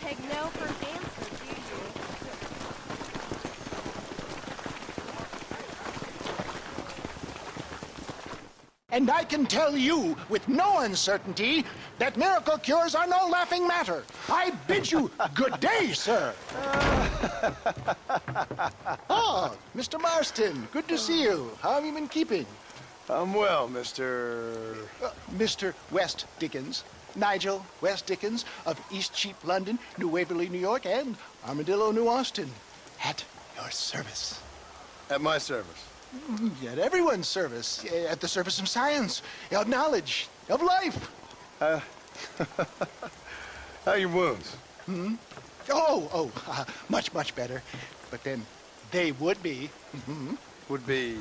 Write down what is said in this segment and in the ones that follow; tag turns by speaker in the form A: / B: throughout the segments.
A: take no for an answer, do you?
B: And I can tell you with no uncertainty that miracle cures are no laughing matter. I bid you good day, sir. Oh, Mr. Marston, good to see you. How have you been keeping?
C: I'm well, Mr.
B: Mr. West Dickens. Nigel West Dickens of East Cheap, London, New Waverly, New York, and Armadillo, New Austin. At your service.
C: At my service.
B: At everyone's service. At the service of science, of knowledge, of life.
C: How are your wounds?
B: Much, much better. But then they would be.
C: Would be...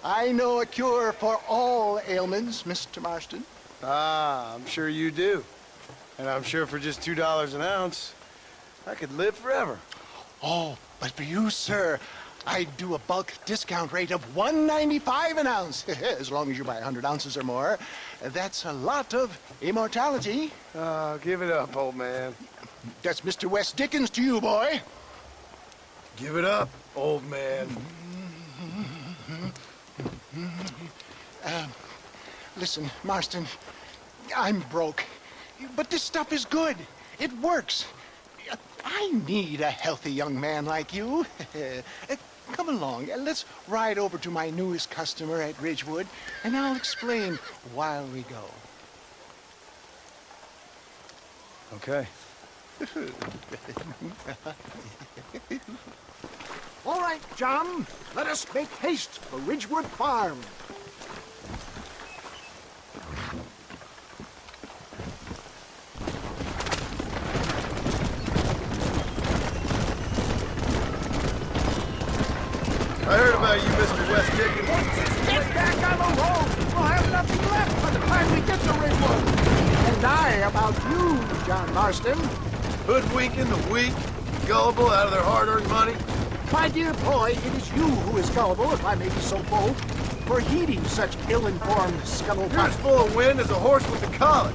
B: I know a cure for all ailments, Mr. Marston.
C: Ah, I'm sure you do. And I'm sure for just $2 an ounce, I could live forever.
B: Oh, but for you, sir, I'd do a bulk discount rate of $1.95 an ounce, as long as you buy 100 ounces or more. That's a lot of immortality.
C: Give it up, old man.
B: That's Mr. West Dickens to you, boy.
C: Give it up, old man.
B: Listen, Marston, I'm broke, but this stuff is good. It works. I need a healthy young man like you. Come along, let's ride over to my newest customer at Ridgewood, and I'll explain while we go.
C: Okay.
B: All right, John, let us make haste for Ridgewood Farm.
C: I heard about you, Mr. West Dickens.
B: Get back on the road! We'll have nothing left by the time we get to Ridgewood. And I about you, John Marston.
C: Hoodwinking the weak, gullible out of their hard-earned money.
B: My dear boy, it is you who is gullible, if I may be so bold, for heeding such ill-informed
C: You're
B: scuttlebutt.
C: as full of wind as a horse with the colic.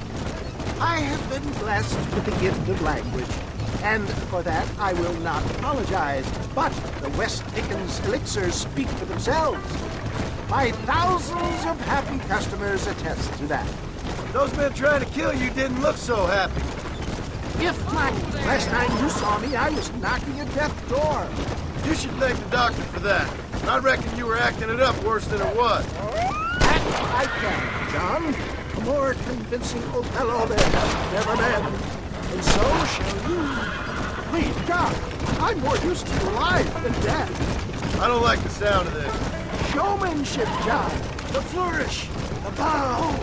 B: I have been blessed with the gift of language, and for that I will not apologize. But the West Dickens elixirs speak for themselves. My thousands of happy customers attest to that.
C: Those men trying to kill you didn't look so happy.
B: If not, last time you saw me, I was knocking at death's door.
C: You should thank the doctor for that. I reckon you were acting it up worse than it was.
B: That I can, John. A more convincing Othello there has never been. And so shall you. Please, John, I'm more used to you alive than dead.
C: I don't like the sound of this.
B: Showmanship, John. The flourish. The bow.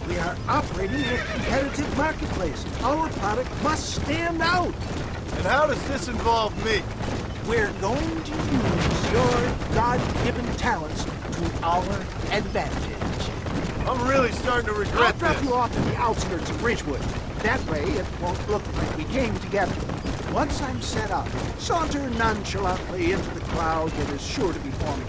B: We are operating in a competitive marketplace. Our product must stand out.
C: And how does this involve me?
B: We're going to use your God-given talents to our advantage.
C: I'm really starting to
B: I'll
C: regret
B: drop
C: this.
B: you off in the outskirts of Ridgewood. That way, it won't look like we came together. Once I'm set up, saunter nonchalantly into the crowd that is sure to be forming.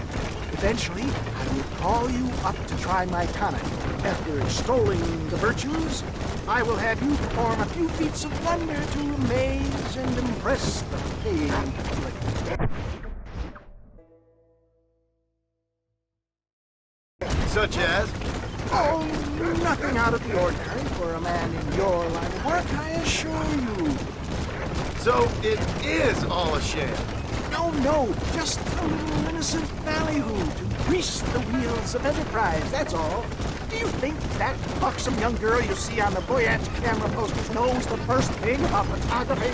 B: Eventually, I will call you up to try my tonic. After extolling the virtues, I will have you perform a few feats of wonder to amaze and impress the paying public.
C: Such as?
B: Oh, nothing out of the ordinary for a man in your line of work, I assure you.
C: So it is all a sham.
B: No, just a little innocent ballyhoo to grease the wheels of enterprise, that's all. Do you think that buxom young girl you see on the Voyage camera posters knows the first thing about photography?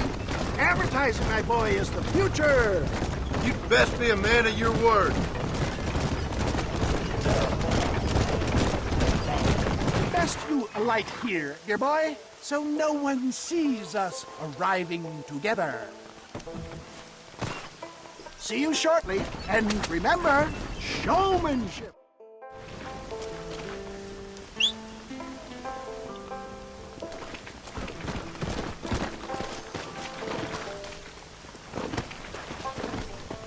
B: Advertising, my boy, is the future.
C: You'd best be a man of your word.
B: Best you alight here, dear boy, so no one sees us arriving together. See you shortly, and remember, showmanship.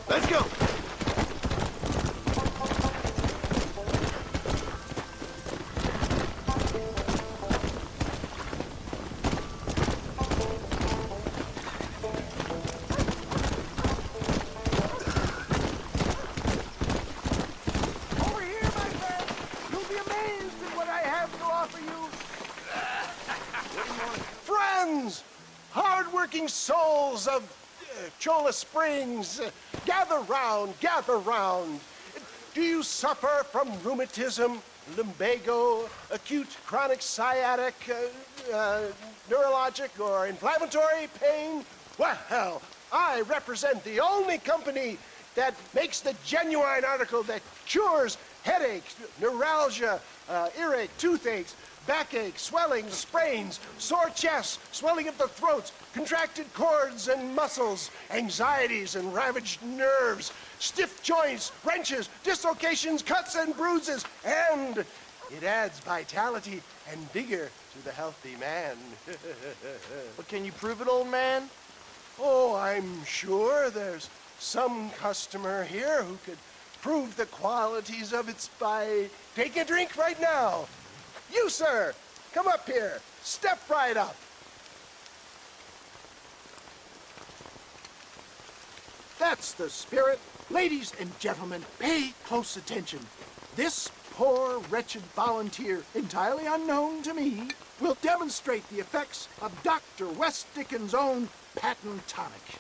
C: Let's go.
D: peoples of Cholla Springs, gather round, gather round. Do you suffer from rheumatism, lumbago, acute chronic sciatic, neurologic, or inflammatory pain? Well, I represent the only company that makes the genuine article that cures headaches, neuralgia, earache, toothaches, backache, swelling, sprains, sore chests, swelling of the throats, contracted cords and muscles, anxieties and ravaged nerves, stiff joints, wrenches, dislocations, cuts and bruises, and it adds vitality and vigor to the healthy man.
E: But can you prove it, old man?
D: Oh, I'm sure there's some customer here who could prove the qualities of it by taking a drink right now. You, sir, come up here. Step right up.
B: That's the spirit. Ladies and gentlemen, pay close attention. This poor, wretched volunteer, entirely unknown to me, will demonstrate the effects of Dr. West Dickens' own patent tonic.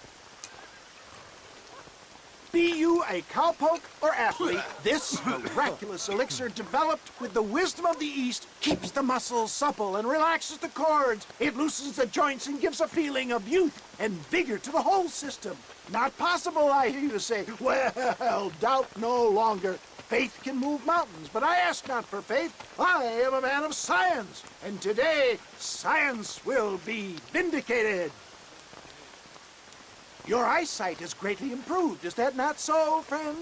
B: Be you a cowpoke or athlete, this miraculous elixir developed with the wisdom of the East keeps the muscles supple and relaxes the cords. It loosens the joints and gives a feeling of youth and vigor to the whole system. Not possible, I hear you say. Well, doubt no longer. Faith can move mountains, but I ask not for faith. I am a man of science, and today science will be vindicated. Your eyesight has greatly improved. Is that not so, friend?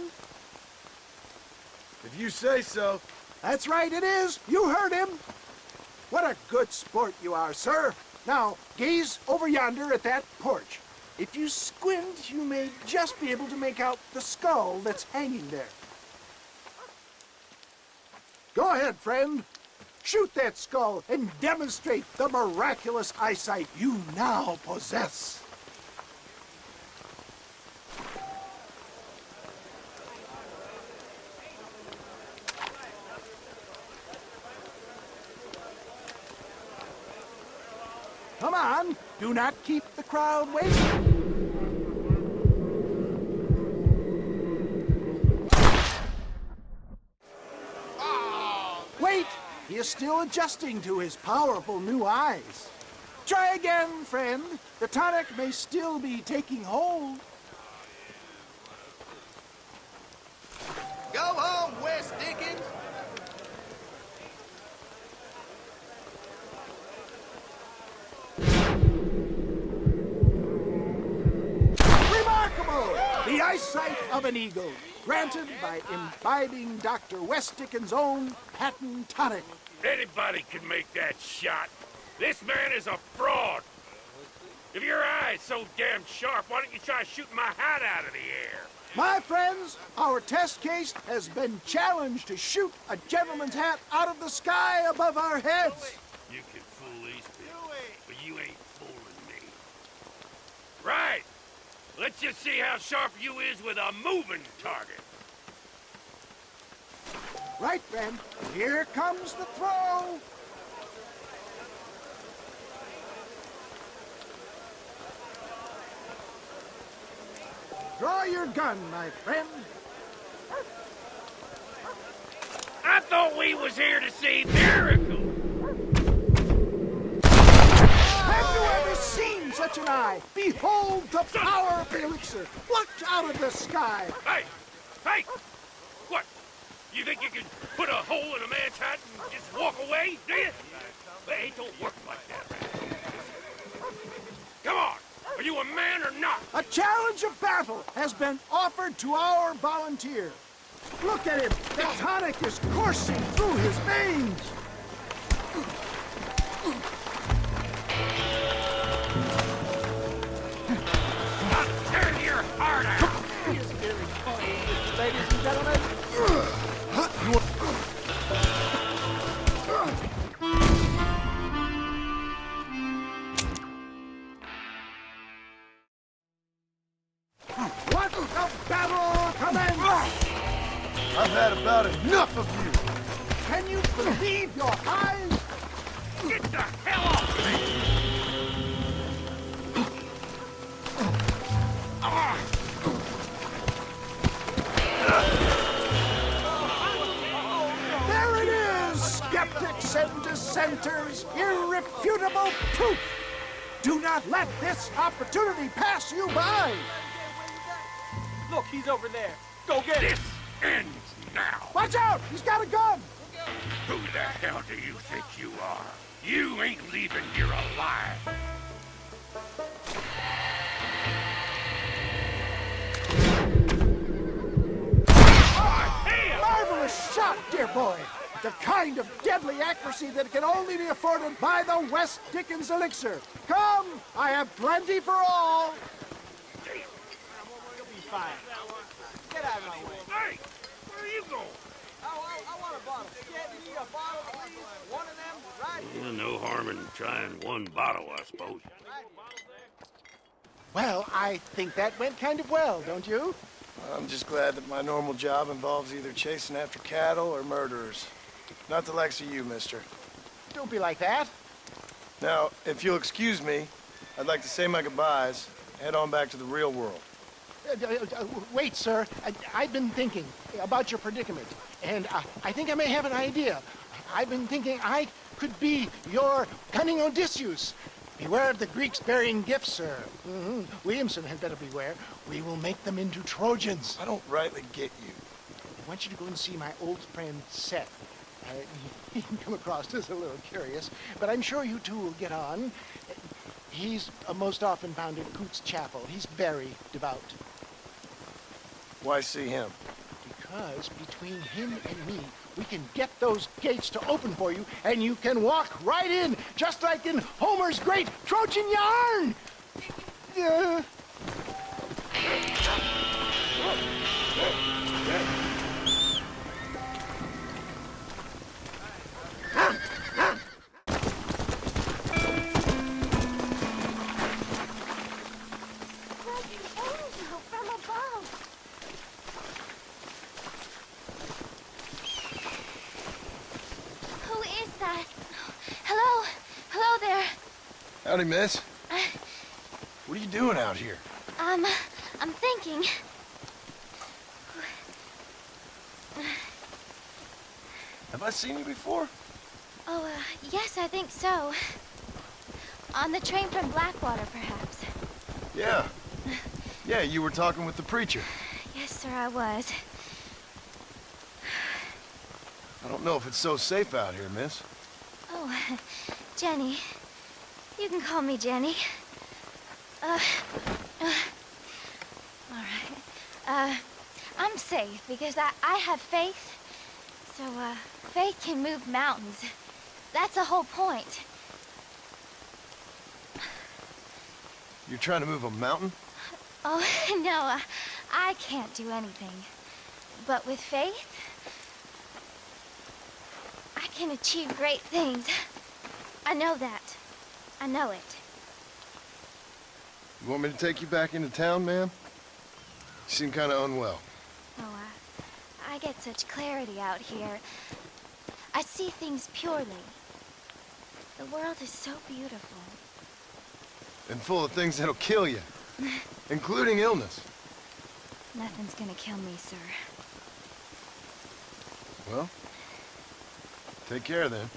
C: If you say so.
B: That's right, it is. You heard him. What a good sport you are, sir. Now, gaze over yonder at that porch. If you squint, you may just be able to make out the skull that's hanging there. Go ahead, friend. Shoot that skull and demonstrate the miraculous eyesight you now possess. Come on, do not keep the crowd waiting. Wait, he is still adjusting to his powerful new eyes. Try again, friend. The tonic may still be taking hold.
E: Go home, West Dickens!
B: Remarkable! The eyesight of an eagle, granted by imbibing Dr. West Dickens' own patent tonic.
F: Anybody can make that shot. This man is a fraud. If your eye's so damn sharp, why don't you try shooting my hat out of the air?
B: My friends, our test case has been challenged to shoot a gentleman's hat out of the sky above our heads.
F: You can fool these people, but you ain't fooling me. Right. Let's just see how sharp you is with a moving target.
B: Right, friend. Here comes the throw. Draw your gun, my friend.
F: I thought we was here to see miracles.
B: Have you ever seen such an eye? Behold the power of the elixir, plucked out of the sky.
F: Hey! Hey! What? You think you can put a hole in a man's hat and just walk away, do you? Hey, it don't work like that. Come on! Are you a man or not?
B: A challenge of battle has been offered to our volunteer. Look at him. The tonic is coursing through his veins.
F: I'll tear your heart out!
B: He is very funny, ladies and gentlemen. What a battle commences!
C: I've had about enough of you.
B: Can you believe your eyes?
F: Get the hell off me!
B: inventor's irrefutable proof. Do not let this opportunity pass you by.
G: Look, he's over there. Go get him.
F: This ends now.
B: Watch out! He's got a gun!
F: Who the hell do you think you are? You ain't leaving here alive.
B: Marvelous shot, dear boy. The kind of deadly accuracy that can only be afforded by the West Dickens elixir. Come, I have plenty for all.
G: You'll be fine. Get out of my way.
F: Hey, where are you going?
G: I want a bottle. Can't you need a bottle, please? One of them, right here.
F: No harm in trying one bottle, I suppose.
D: Well, I think that went kind of well, don't you?
C: I'm just glad that my normal job involves either chasing after cattle or murderers. Not the likes of you, mister.
D: Don't be like that.
C: Now, if you'll excuse me, I'd like to say my goodbyes, head on back to the real world.
D: Wait, sir. I've been thinking about your predicament, and I think I may have an idea. I've been thinking I could be your cunning Odysseus. Beware of the Greeks burying gifts, sir. Williamson had better beware. We will make them into Trojans.
C: I don't rightly get you.
D: I want you to go and see my old friend Seth. He can come across as a little curious, but I'm sure you two will get on. He's most often found at Coots Chapel. He's very devout.
C: Why see him?
D: Because between him and me, we can get those gates to open for you, and you can walk right in, just like in Homer's great Trojan yarn!
A: Like an angel from above. Who is that? Hello? Hello there.
C: Howdy, miss. What are you doing out here?
A: I'm thinking.
C: Have I seen you before?
A: Oh, yes, I think so. On the train from Blackwater, perhaps.
C: Yeah. Yeah, you were talking with the preacher.
A: Yes, sir, I was.
C: I don't know if it's so safe out here, miss.
A: Oh, Jenny. You can call me Jenny. All right. I'm safe because I have faith. So, faith can move mountains. That's the whole point.
C: You're trying to move a mountain?
A: Oh, no, I can't do anything. But with faith, I can achieve great things. I know that. I know it.
C: You want me to take you back into town, ma'am? You seem kind of unwell.
A: Oh, I get such clarity out here. I see things purely. The world is so beautiful.
C: And full of things that'll kill you. Including illness.
A: Nothing's gonna kill me, sir.
C: Well, take care then.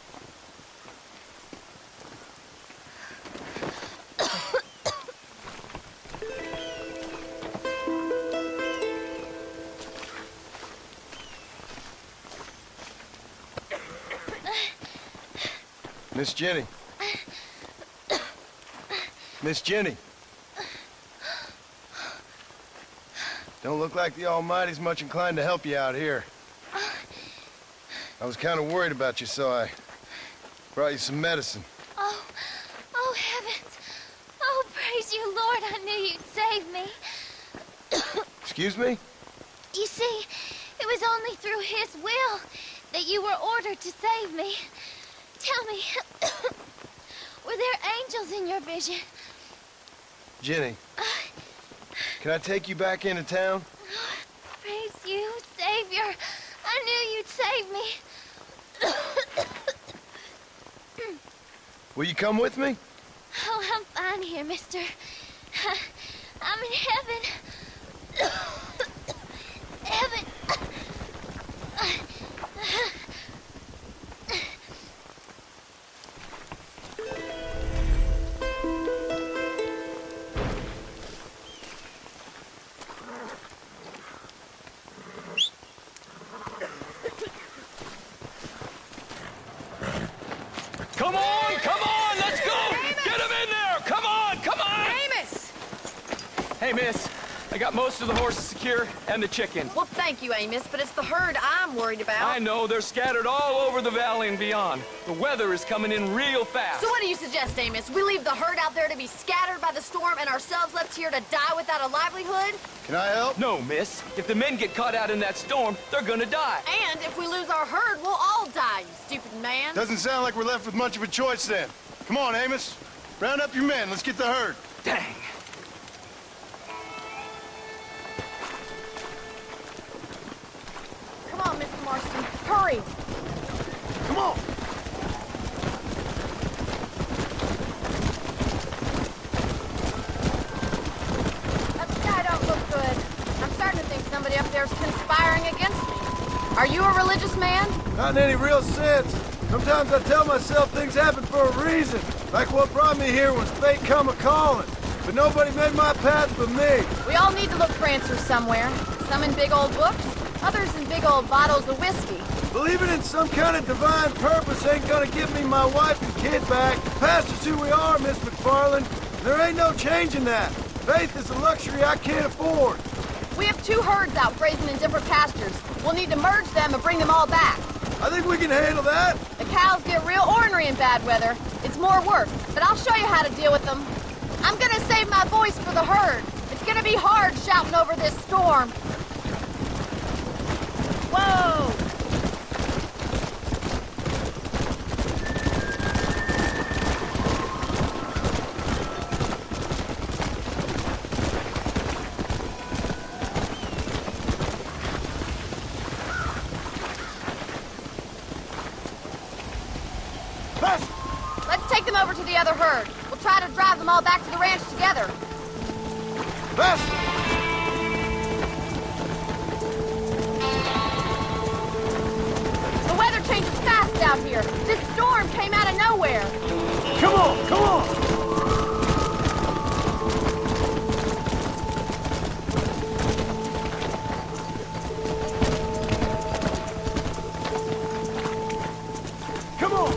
C: Miss Jenny. Miss Jenny. Don't look like the Almighty's much inclined to help you out here. I was kind of worried about you, so I brought you some medicine.
A: Oh, heavens. Oh, praise you, Lord. I knew you'd save me.
C: Excuse me?
A: You see, it was only through his will that you were ordered to save me. Tell me, were there angels in your vision?
C: Jenny, can I take you back into town?
A: Praise you, Savior. I knew you'd save me.
C: Will you come with me?
A: Oh, I'm fine here, mister. I'm in heaven. Heaven.
H: Hey, miss. I got most of the horses secure and the chickens.
I: Well, thank you, Amos, but it's the herd I'm worried about.
H: I know, they're scattered all over the valley and beyond. The weather is coming in real fast.
I: So what do you suggest, Amos? We leave the herd out there to be scattered by the storm and ourselves left here to die without a livelihood?
C: Can I help?
H: No, miss. If the men get caught out in that storm, they're gonna die.
I: And if we lose our herd, we'll all die, you stupid man.
C: Doesn't sound like we're left with much of a choice then. Come on, Amos. Round up your men. Let's get the herd.
H: Dang.
I: Come on, Mr. Marston. Hurry.
D: Come on.
I: That sky don't look good. I'm starting to think somebody up there's conspiring against me. Are you a religious man?
C: Not in any real sense. Sometimes I tell myself things happen for a reason. Like what brought me here was fate come a-calling. But nobody made my path but me.
I: We all need to look for answers somewhere. Some in big old books, others in big old bottles of whiskey.
C: Believing in some kind of divine purpose ain't gonna give me my wife and kid back. Past is who we are, Miss McFarland. There ain't no changing that. Faith is a luxury I can't afford.
I: We have 2 herds out grazing in different pastures. We'll need to merge them and bring them all back.
C: I think we can handle that.
I: The cows get real ornery in bad weather. It's more work, but I'll show you how to deal with them. I'm gonna save my voice for the herd. It's gonna be hard shouting over this storm. Whoa! Let's take them over to the other herd. We'll try to drive them all back to the ranch together. The weather changes fast out here. This storm came out of nowhere.
D: Come on, come on. Come on.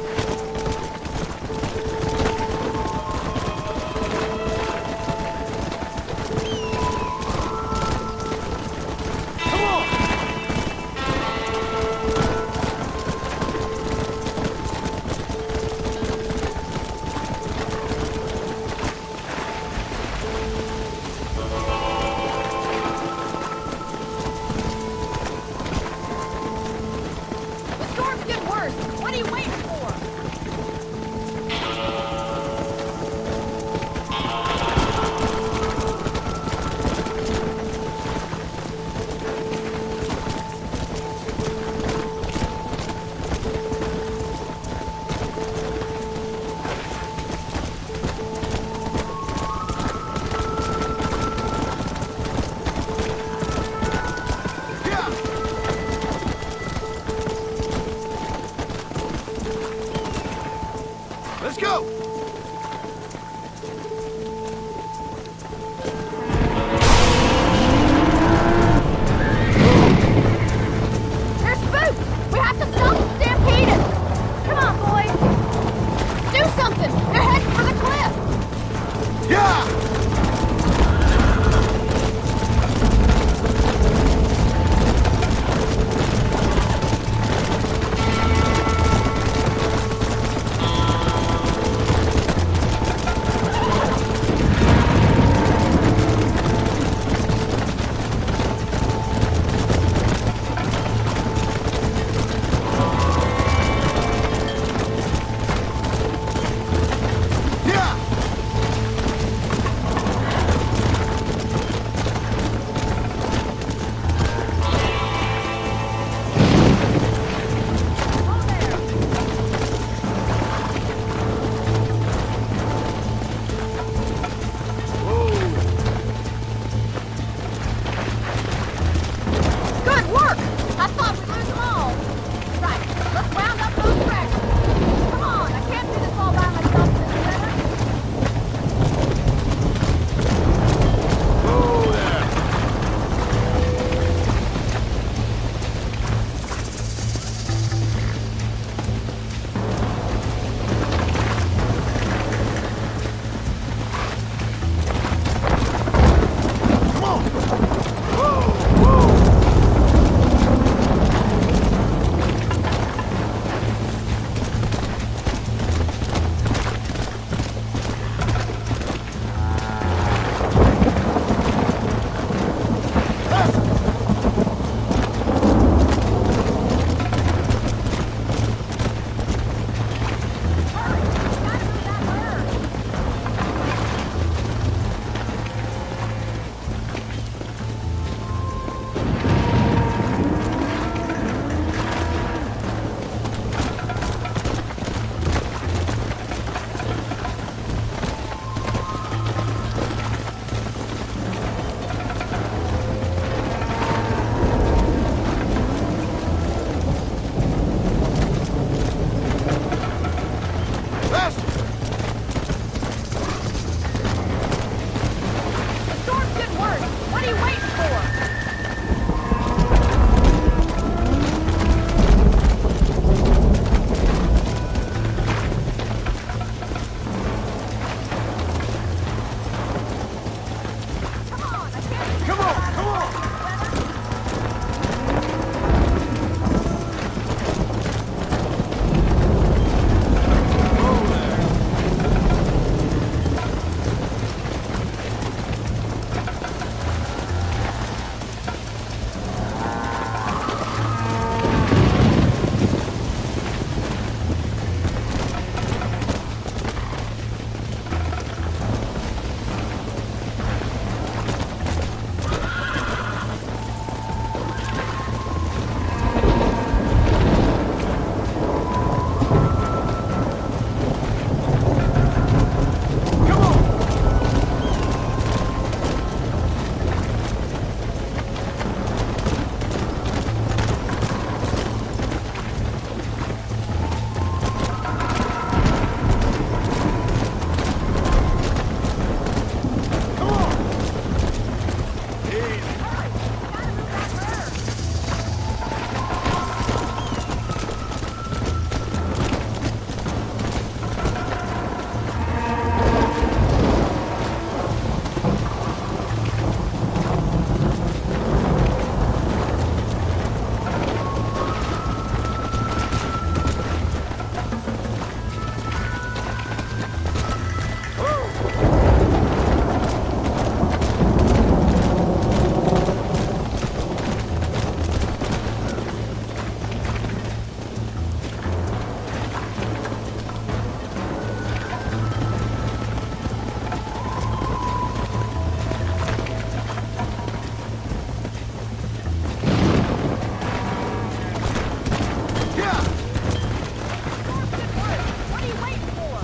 I: What are you waiting for?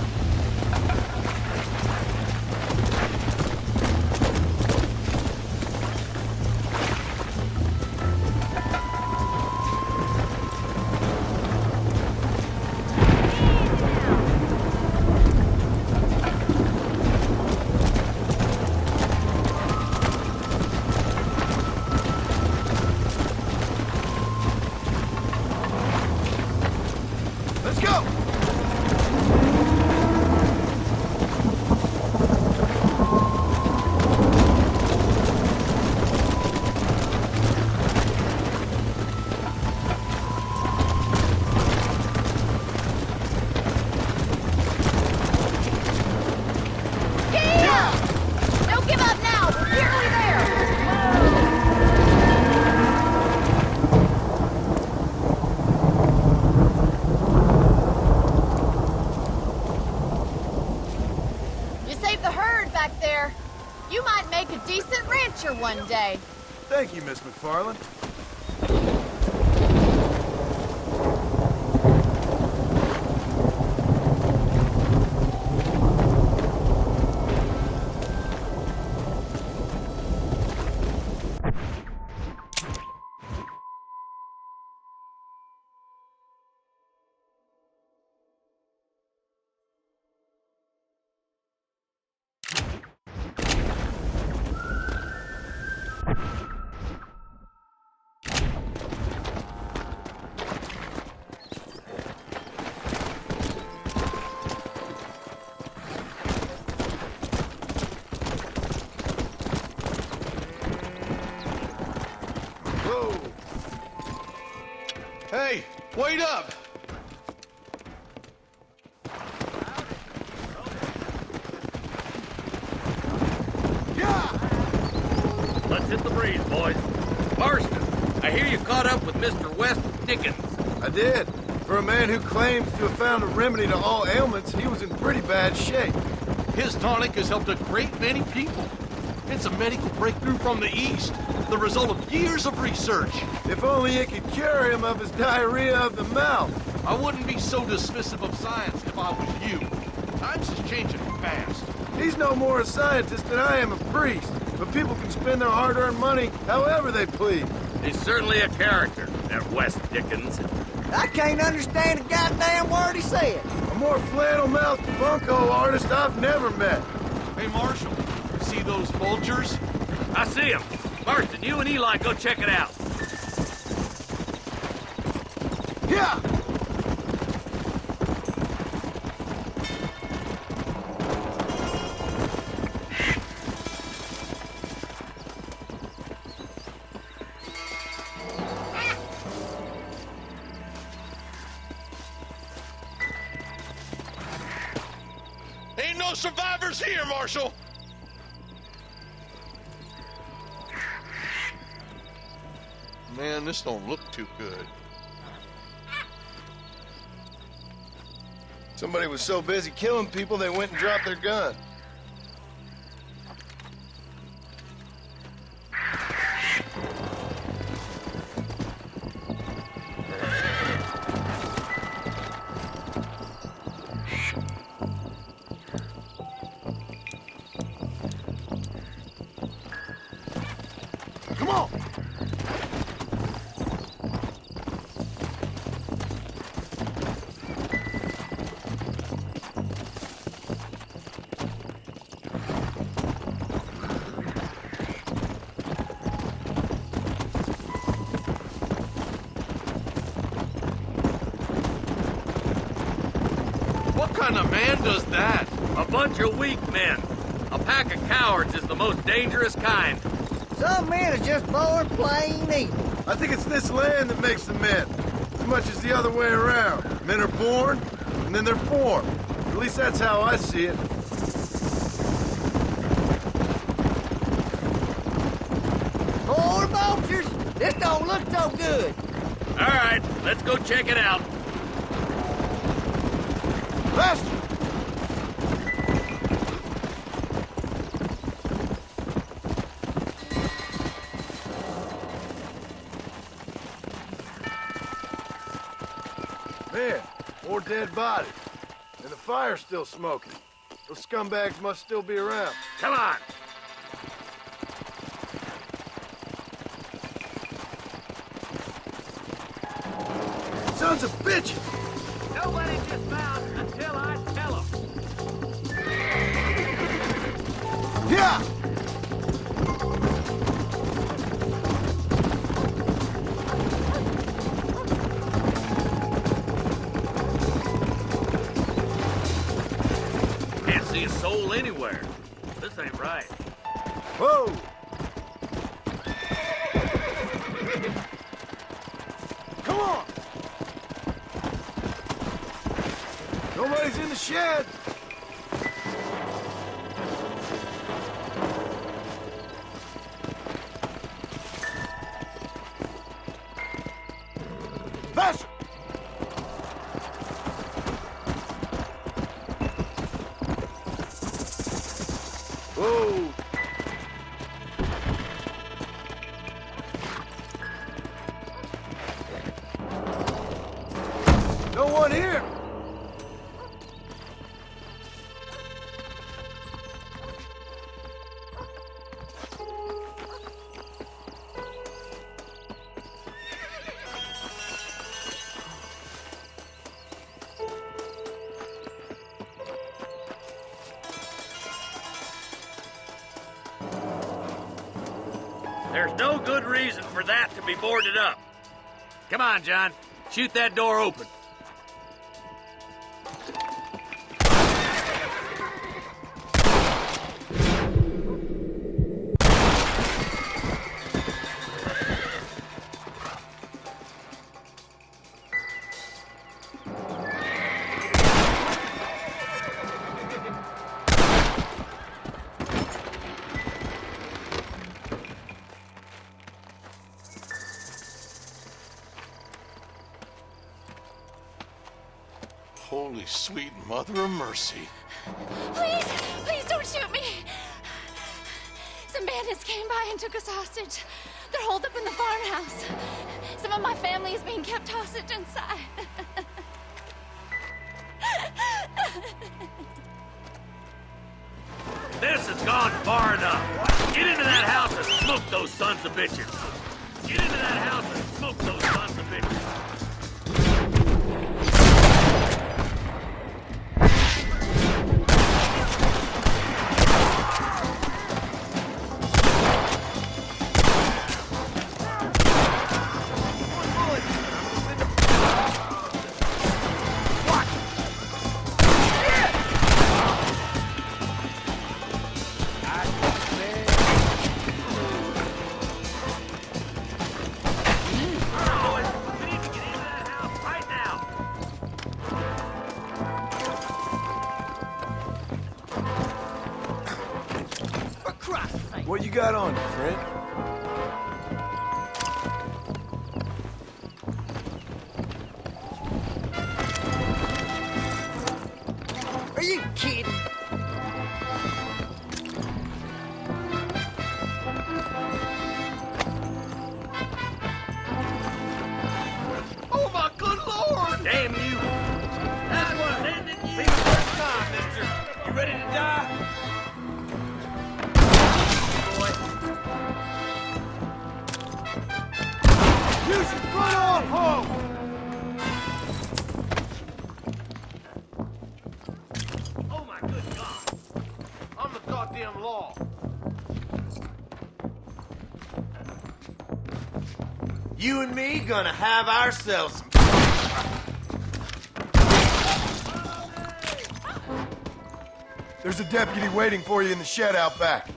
C: Let's go!
I: Yeah! Don't give up now. We're nearly there. You saved the herd back there. You might make a decent rancher one day.
C: Thank you, Miss McFarland.
E: Whoa. Hey, wait up!
F: Let's hit the breeze, boys.
J: Marston, I hear you caught up with Mr. West Dickens.
C: I did. For a man who claims to have found a remedy to all ailments, he was in pretty bad shape.
E: His tonic has helped a great many people. It's a medical breakthrough from the East, the result of years of research.
C: If only it could cure him of his diarrhea of the mouth.
E: I wouldn't be so dismissive of science if I was you. Times is changing fast.
C: He's no more a scientist than I am a priest. But people can spend their hard-earned money however they please.
J: He's certainly a character, that West Dickens.
G: I can't understand a goddamn word he said.
C: A more flannel-mouthed bunco artist I've never met.
E: Hey, Marshal, you see those vultures?
J: I see him. Marston, you and Eli go check it out.
C: Yeah!
E: Ain't no survivors here, Marshal! Man, this don't look too good.
C: Somebody was so busy killing people, they went and dropped their gun. Come on!
E: kind of man does that?
J: A bunch of weak men. A pack of cowards is the most dangerous kind.
G: Some men are just born plain evil.
C: I think it's this land that makes them men, as much as the other way around. Men are born, and then they're formed. At least that's how I see it.
G: More vultures? This don't look so good.
J: All right, let's go check it out.
C: Faster! Man, more dead bodies. And the fire's still smoking. Those scumbags must still be around.
F: Come on.
C: Sons of bitches!
F: Nobody dismounts until I tell them.
C: Yeah!
J: Can't see a soul anywhere. This ain't right.
C: Whoa! Come on! Nobody's in the shed. Faster! Whoa! No one here!
J: There's no good reason for that to be boarded up. Come on, John. Shoot that door open.
E: Holy sweet mother of mercy.
A: Please, please don't shoot me. Some bandits came by and took us hostage. They're holed up in the farmhouse. Some of my family is being kept hostage inside.
J: This has gone far enough. Get into that house and smoke those sons of bitches. Get into that house and smoke those sons of bitches.
C: What you got on you, friend?
G: Are you kidding?
E: Oh my good lord!
J: Damn you! That's what's ending you! Be the first time, mister. You ready to die?
C: Use your front arm, home!
J: Oh my good God!
E: I'm the goddamn law.
C: You and me gonna have ourselves some... There's a deputy waiting for you in the shed out back.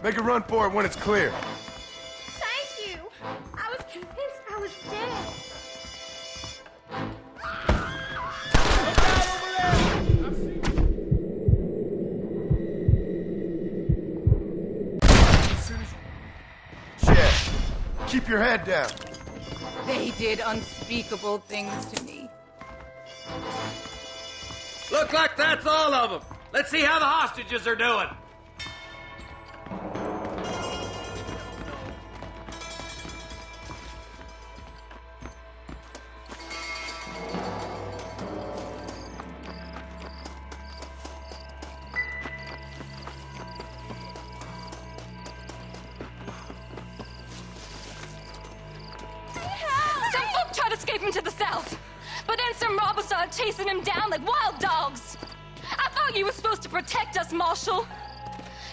C: Make a run for it when it's clear.
A: Thank you. I was convinced I was dead.
C: Shed, keep your head down.
K: They did unspeakable things to me.
J: Look like that's all of them. Let's see how the hostages are doing.
A: Some folk tried to escape him to the south, but then some robbers started chasing him down like wild dogs. I thought you were supposed to protect us, Marshal.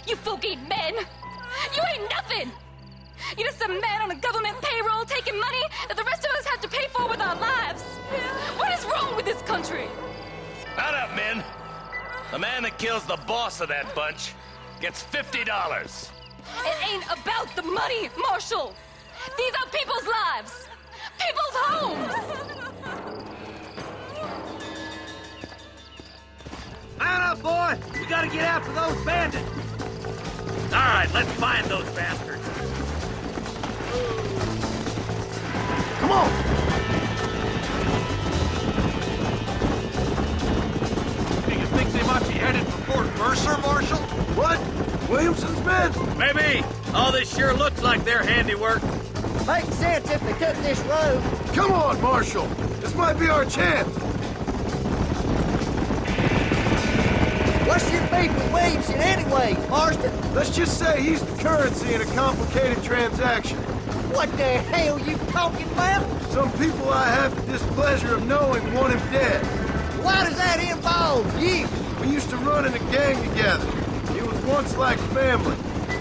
A: You folk ain't men. You ain't nothing. You're just a man on a government payroll taking money that the rest of us have to pay for with our lives. What is wrong with this country?
J: Shut up, men. The man that kills the boss of that bunch gets $50.
A: It ain't about the money, Marshal. These are people's lives. People's homes.
J: Man up, boy! We gotta get after those bandits! All right, let's find those bastards.
C: Come on!
E: Do you think they might be headed for Fort Mercer, Marshal?
C: What? Williamson's men?
J: Maybe. All this sure looks like their handiwork.
G: Makes sense if they took this road.
C: Come on, Marshal! This might be our chance!
G: What's your beef with Williamson anyway, Marston?
C: Let's just say he's the currency in a complicated transaction.
G: What the hell you talking about?
C: Some people I have the displeasure of knowing want him dead.
G: Why does that involve you?
C: We used to run in a gang together. It was once like family.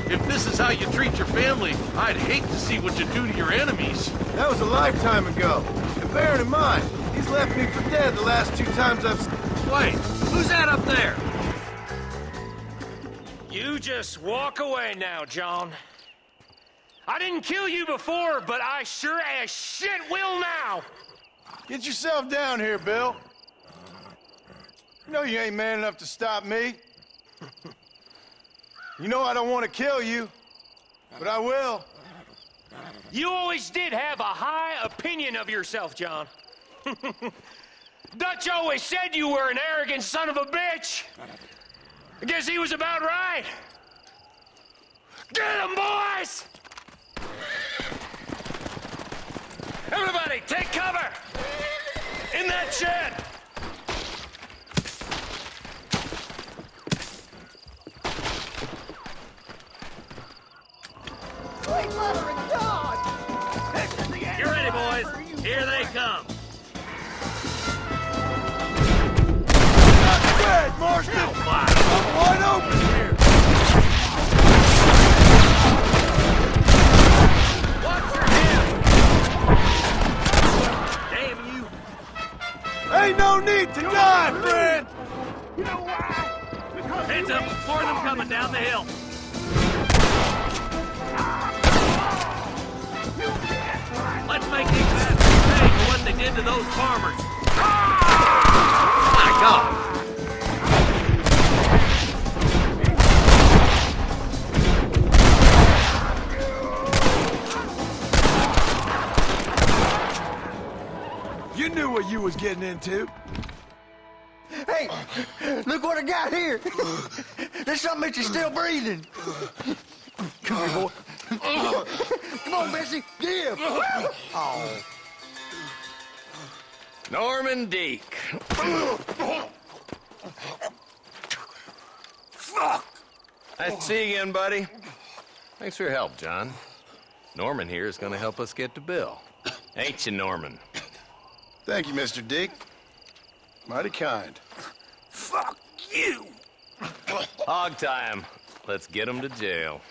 E: If this is how you treat your family, I'd hate to see what you do to your enemies.
C: That was a lifetime ago. And bearing in mind, he's left me for dead the last 2 times I've...
J: Wait, who's that up there?
F: You just walk away now, John. I didn't kill you before, but I sure as shit will now.
C: Get yourself down here, Bill. You know you ain't man enough to stop me. You know I don't want to kill you, but I will.
F: You always did have a high opinion of yourself, John. Dutch always said you were an arrogant son of a bitch. I guess he was about right. Get him, boys! Everybody, take cover! In that shed!
G: Sweet mother of God!
J: You ready, boys? Here they come.
C: Not bad, Marston! I'm wide open here!
J: Watch your head! Damn you!
C: Ain't no need to die, friend!
D: You know why? Because
J: Heads up, 4 of them coming down the hill. Let's make these bastards pay for what they did to those farmers. My God!
C: You knew what you was getting into.
G: Hey, look what I got here. There's something that you're still breathing. Come here, boy. Come on, Bessie. Give. Oh.
J: Norman Deek.
C: Fuck!
J: Nice to see you again, buddy. Thanks for your help, John. Norman here is gonna help us get to Bill. Ain't you, Norman?
C: Thank you, Mr. Dick. Mighty kind. Fuck you!
J: Hog time. Let's get him to jail.